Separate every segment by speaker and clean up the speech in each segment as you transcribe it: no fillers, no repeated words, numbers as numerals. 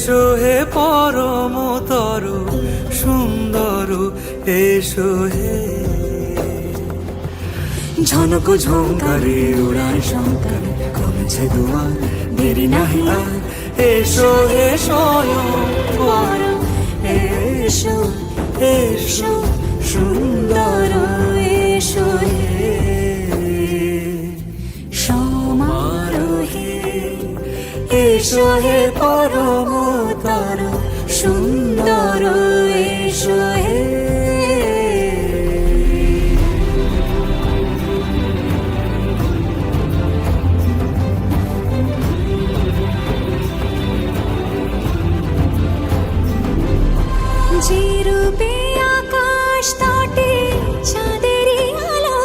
Speaker 1: এসো হে পরমতর সুন্দর, এসো হে। ঝনক ঝঙ্কারে উড়ায় শঙ্কারে কমেছে দুয়ার, দেরি নাহি আর। এসো হে স্বয়ং বর, এসো এসো সুন্দর, এসো হে সমারোহে। এসো হে পরমতর সুন্দর, এসো হে।
Speaker 2: যে রূপে আকাশ তটে চাঁদেরই আলো,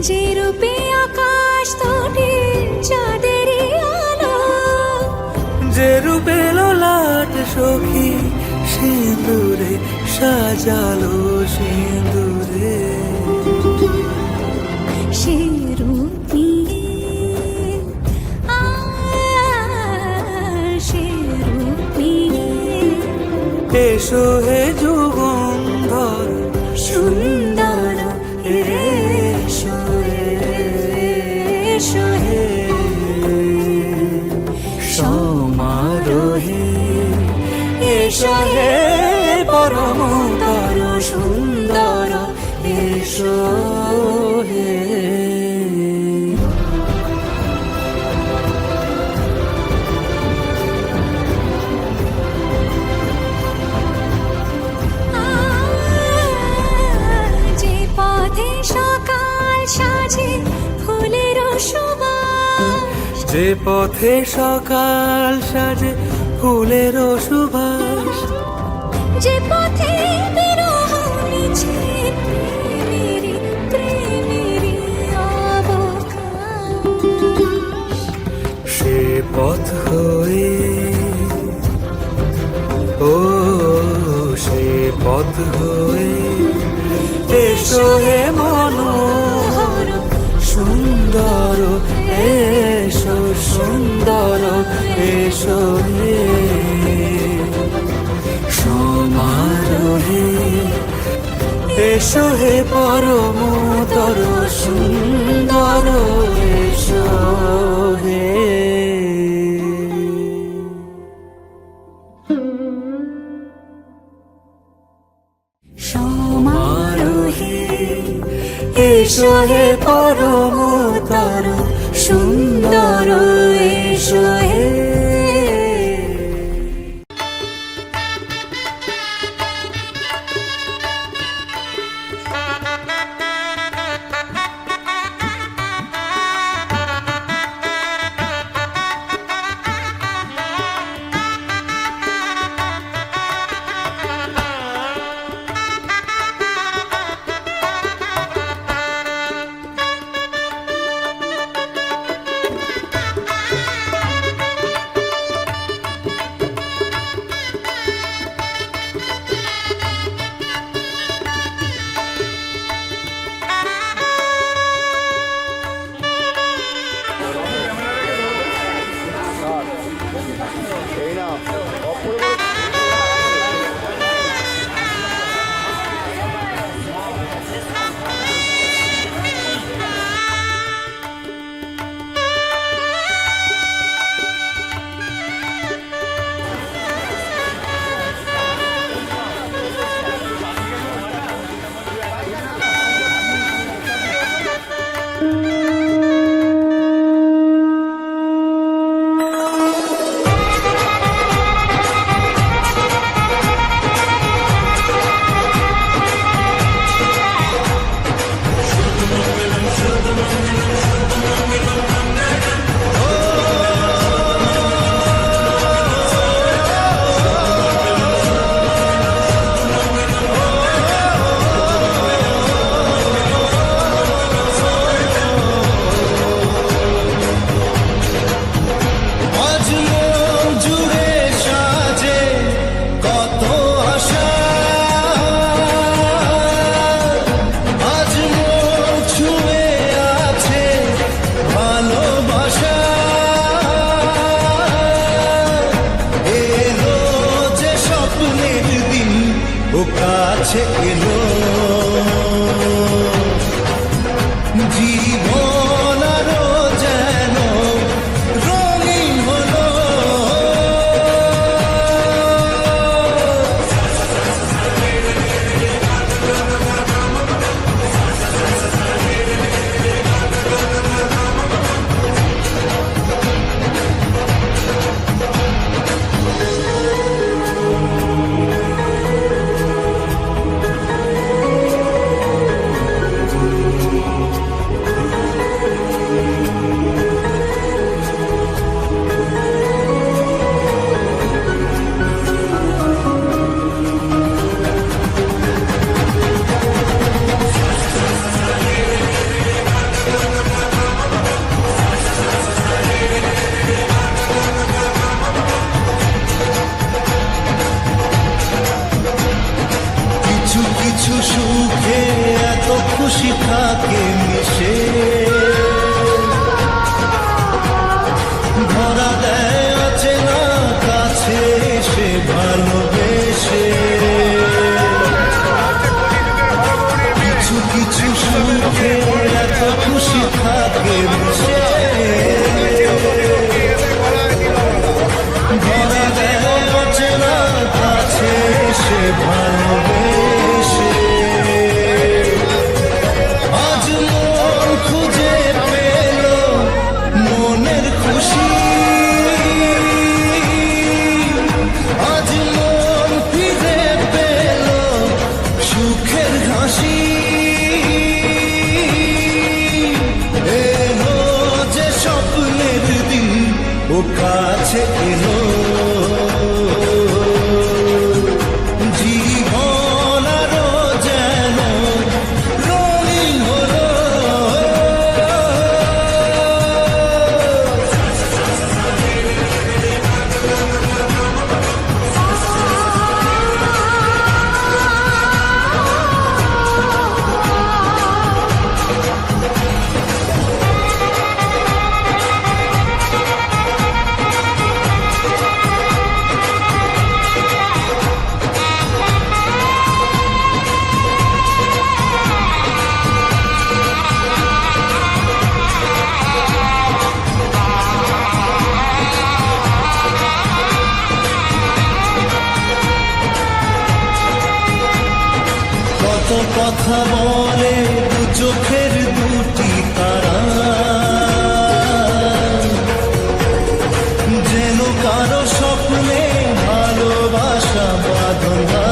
Speaker 2: যে রূপে আকাশ তটে চাঁদেরই আলো,
Speaker 1: যে রূপে ললাট সখী সিঁদুরে সাজালো সিঁদুরে।
Speaker 2: সে রূপ নিয়ে, সে রূপ নিয়ে।
Speaker 1: এসো হে যুগন্ধর
Speaker 2: সুন্দর, এসো এসো হে
Speaker 1: সমারোহে।
Speaker 2: এসো হে পরমতর সুন্দর, এসো হে। যে পথে সকাল সাজে ফুলের সুবাস,
Speaker 1: যে পথে সকাল সাজে ফুলের সুবাস,
Speaker 2: যে পথে বিরহ মিছে প্রেমেরই প্রেমেরই অবকাশ।
Speaker 1: সে পথ হয়ে, ও সে পথ হয়ে। এসো হে মনোহর সুন্দর, এসো সুন্দর, এসো হে সমারোহে। এসো হে পরমতর সুন্দর, এসো হে।
Speaker 2: সমারোহে।
Speaker 1: এসো হে পরমতর সুন্দর, এসো হে।
Speaker 3: কাছে এলো জীবন আরো যেন রঙিন হলো কিছু কিছু সুখে এত খুশি থাকে মিশে ধরা দেয় আছে না কাছে সে ভালোবেসে কিছু কিছু সুখে এত খুশি থাকে মিশে ধরা দেয় আছে না কাছে সে ভালোবেসে আজ মন খুঁজে পেল মনের খুশি আজ মন ফিরে পেল সুখের হাসি এলো যে স্বপ্নের দিন ও কাছে এলো জীবন আরো যেন রঙিন হলো কত কথা বলে দু চোখের দুটি তারা যেন কারো স্বপ্নে ভালোবাসা বাঁধনা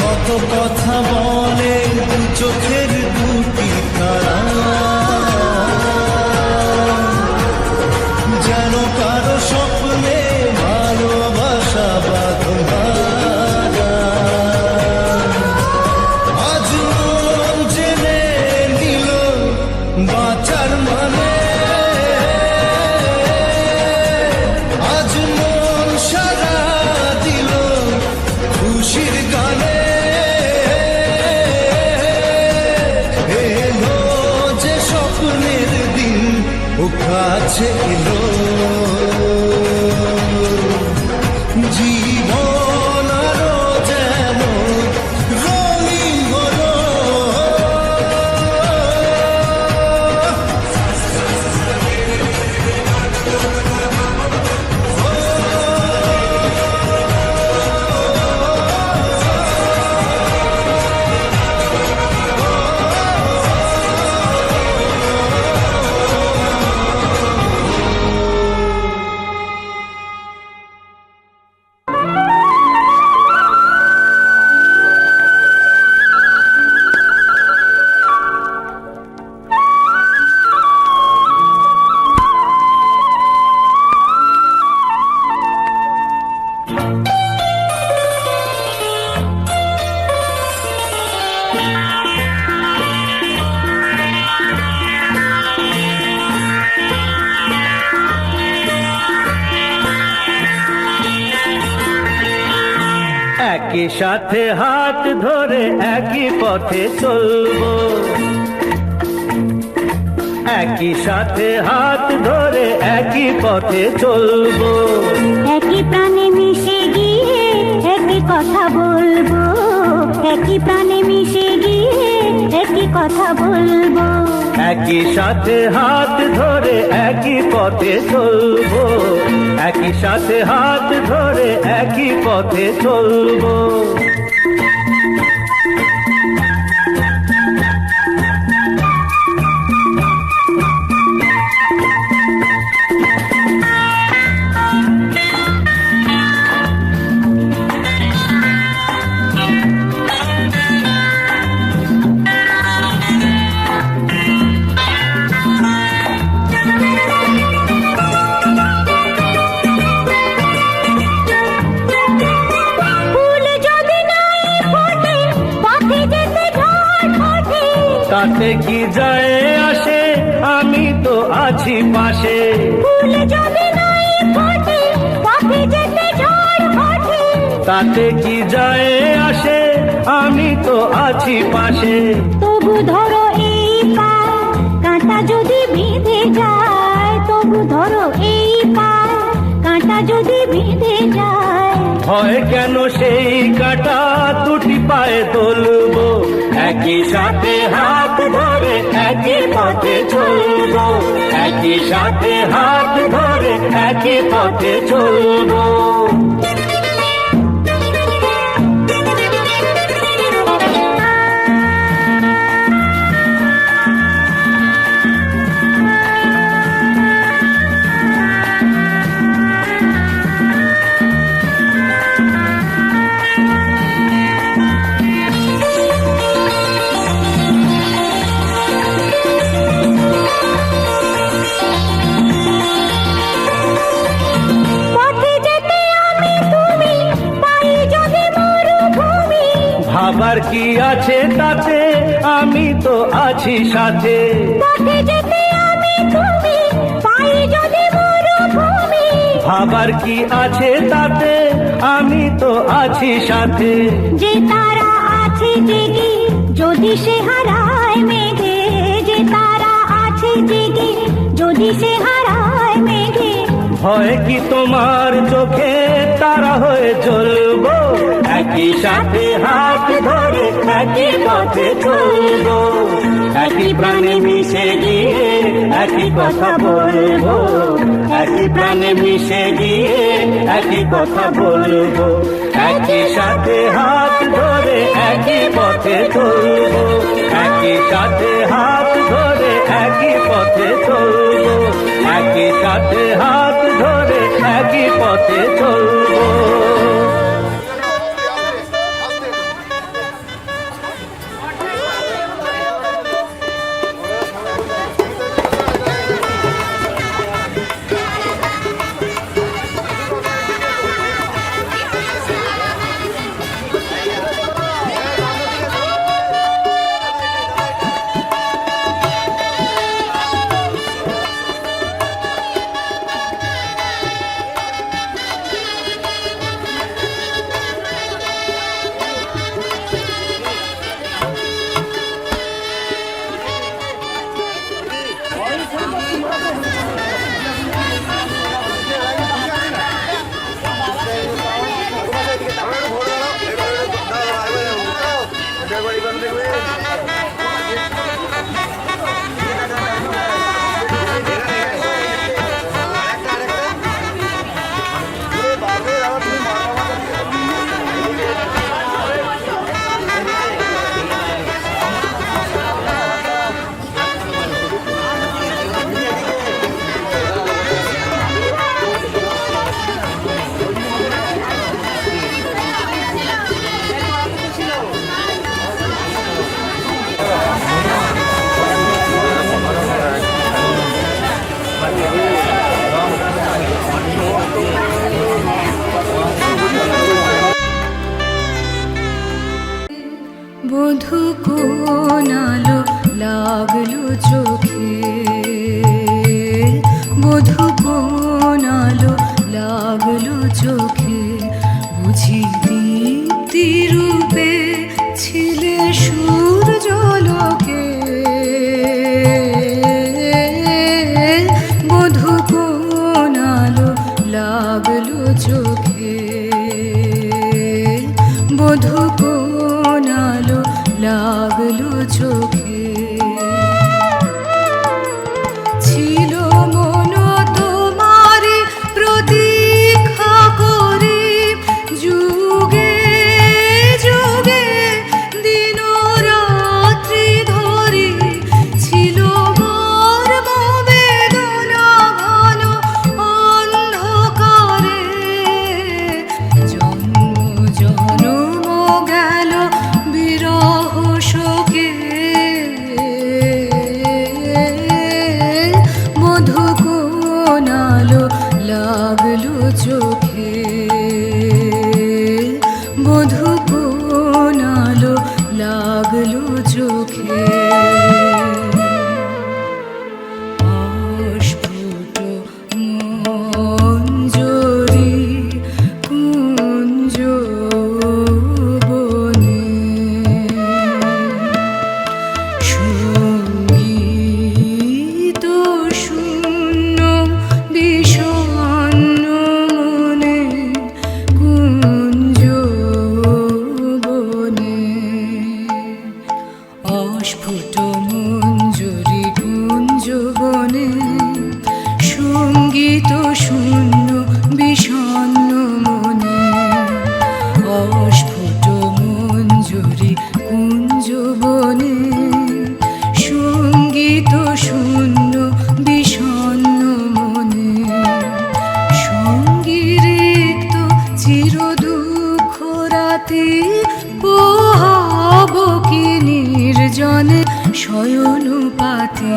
Speaker 3: কত কথা বলে দু চোখের দুটি তারা যেন কারো স্বপ্নে ভালোবাসা বাঁধনা আজ মন জেনে নিল বাঁচার মানে আজ মন সারা দিল খুশির গানে এলো যে স্বপ্নের দিন ও কাছে এলো জীবন আরো যেন রঙিন হলো
Speaker 4: একই সাথে হাত ধরে একই পথে চলবো, একই সাথে হাত ধরে একই পথে চলবো,
Speaker 2: একই প্রাণে মিশে গিয়ে কথা বলবো, একই প্রাণে মিশে গিয়ে একই কথা বলবো।
Speaker 4: একই সাথে হাত ধরে একই পথে চলবো, একই সাথে হাত ধরে একই পথে চলবো। তাতে কি যায় আসে, আমি তো আছি পাশে।
Speaker 2: ফুল যদি নাই ফোটে, পথে যেতে ঝড় ওঠে।
Speaker 4: তাতে কি যায় আসে, আমি তো আছি পাশে।
Speaker 2: তবু ধরো এই পায়, কাঁটা যদি বিঁধে যায়। তবু ধরো এই পায়, কাঁটা যদি বিঁধে যায়।
Speaker 4: হয় কেন সেই কাঁটা দুটি পায়ে তুলবো, একই সাথে হাত ধরে একই পথে চলবো, একই সাথে হাত ধরে একই পথে চলবো। ভাবার কি আছে তাতে, আমি তো আছি সাথে।
Speaker 2: পথে যেতে আমি তুমি, পাই যদি মরুভূমি।
Speaker 4: ভাবার কি আছে তাতে, আমি তো আছি সাথে।
Speaker 2: যে তারা আছে জেগে, যদি সে হারায় মেঘে। যে তারা আছে জেগে, যদি সে হারায় মেঘে।
Speaker 4: হয় কি তোমার চোখে তারা হয়ে চলবো, একই সাথে হাত ধরে একই পথে চলবো। একই প্রাণে মিশে গিয়ে একই কথা বলবো, একই প্রাণে মিশে গিয়ে একই কথা বলবো। একই সাথে হাত ধরে একই পথে চলবো, একই সাথে হাত ধরে একই পথে চলবো, একই সাথে হাত ধরে একই পথে চলবো।
Speaker 2: বধূ কোন আলো লাগলো চোখে, বধূ কোন আলো লাগলো চোখে। বুঝি দীপ্তি রূপে ছিলে সূর্যালোকে। বধূ কোন আলো লাগলো চোখে।
Speaker 1: লাগলো চোখে। ছিল মন তোমারি প্রতীক্ষা করে, যুগে যুগে দিন রাত্রি ধরে ছিল মর্ম বেদনা ঘন অন্ধকারে। জন্ম জনম গেল বিরহ শোকে, মধু কোন আলো লাগলো চোখে, মধু কোন আলো লাগলো চোখে। অস্ফুট মঞ্জরি কুঞ্জ বনে, সঙ্গীত শূন্য বিষণ্ণ মনে কুঞ্জ বনে। অস্ফুট মঞ্জরি কুঞ্জ বনে, সঙ্গীত শূন্য বিষণ্ণ মনে। অস্ফুট মঞ্জরি কুঞ্জ বনে, সঙ্গীত শূন্য বিষণ্ণ মনে। সঙ্গীরিক্ত চির দুঃখ রাতে পোহাব কি নির্জনে শয়নপাতে।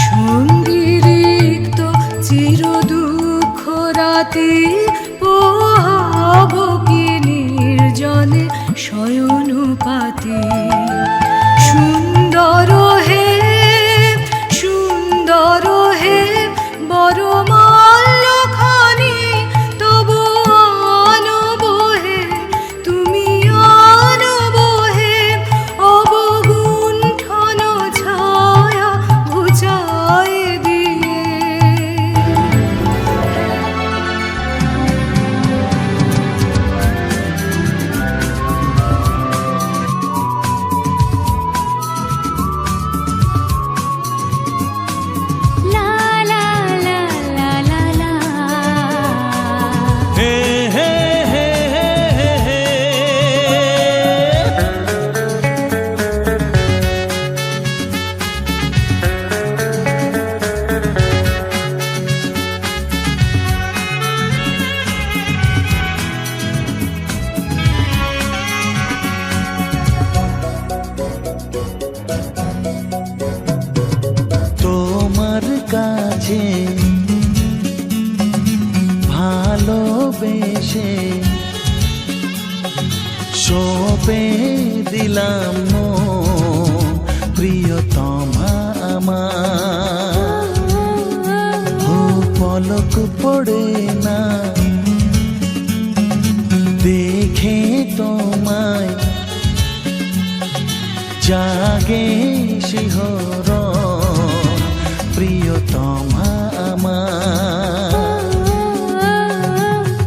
Speaker 1: সঙ্গীরিক্ত চির দুঃখ রাতে পোহাব কি নির্জনে শয়নপাতে। সুন্দর হে সুন্দর হে বড় মাল্যখানি তবু আনব হে, তুমি আনব হে অবগুণ্ঠন ছায়া ঘুচায় দিয়ে।
Speaker 2: লা লা লা লা লা লা।
Speaker 3: হে হে হে হে হে হে। তোমার কাছে ভালোবেসে সঁপে দিলাম মন, প্রিয়তমা আমার। ও পলক পড়ে না দেখে তোমায়, জাগে শিহরণ, প্রিয়তমা আমার।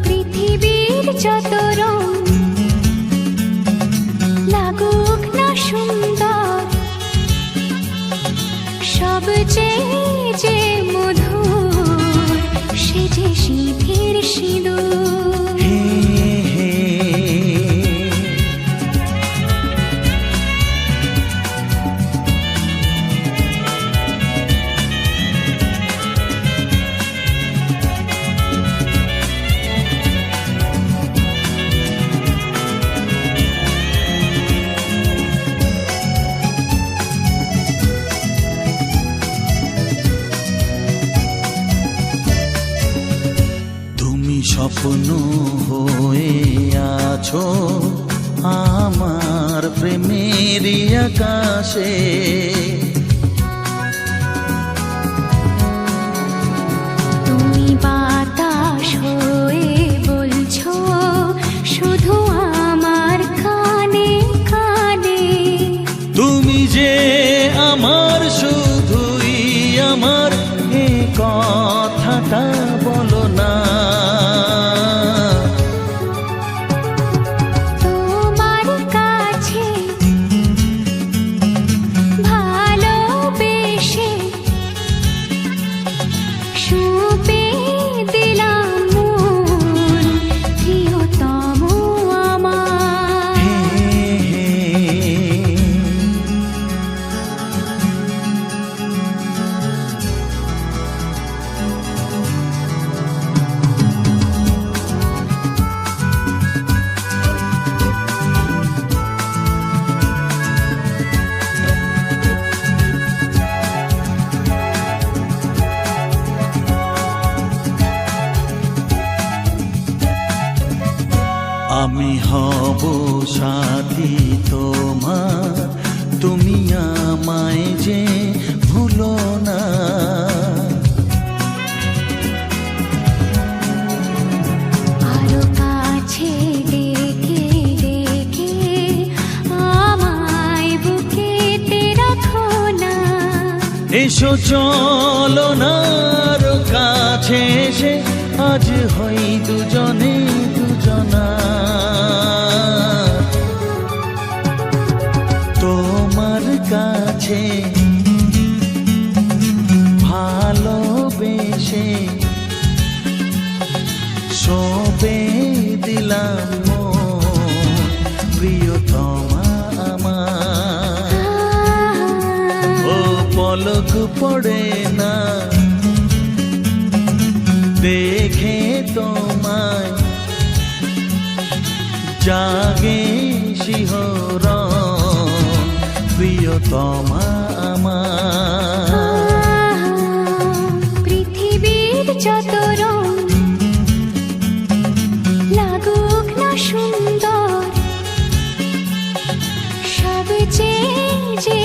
Speaker 2: পৃথিবীর যত রং লাগুক না সুন্দর, সবচেয়ে যে মধুর সে যে সিঁথির সিঁদুর।
Speaker 3: হে হে। তুমি স্বপ্ন হয়ে আছো আমার প্রেমের আকাশে।
Speaker 2: তুমি বাতাস হয়ে বলছো শুধু আমার কানে কানে।
Speaker 3: তুমি যে আমার শুধুই আমার, এ কথাটা বলো না।
Speaker 2: তোমার কাছে
Speaker 3: সাথী তোমার, তুমি আমায় যে ভুলো না।
Speaker 2: আরো কাছে ডেকে ডেকে আমায় বুকেতে রাখো না।
Speaker 3: এসো চলো না আরো কাছে এসে আজ হই দুজনে দুজনা। তোমার কাছে ভালোবেসে সবে দিলাম মন, প্রিয়তমা আমার। ও পলক পড়ে না দেখে তোমায়, জাগে শিহরণ, প্রিয়তমা আমার।
Speaker 2: পৃথিবীর যত রং লাগুক না সুন্দর, সবচেয়ে যে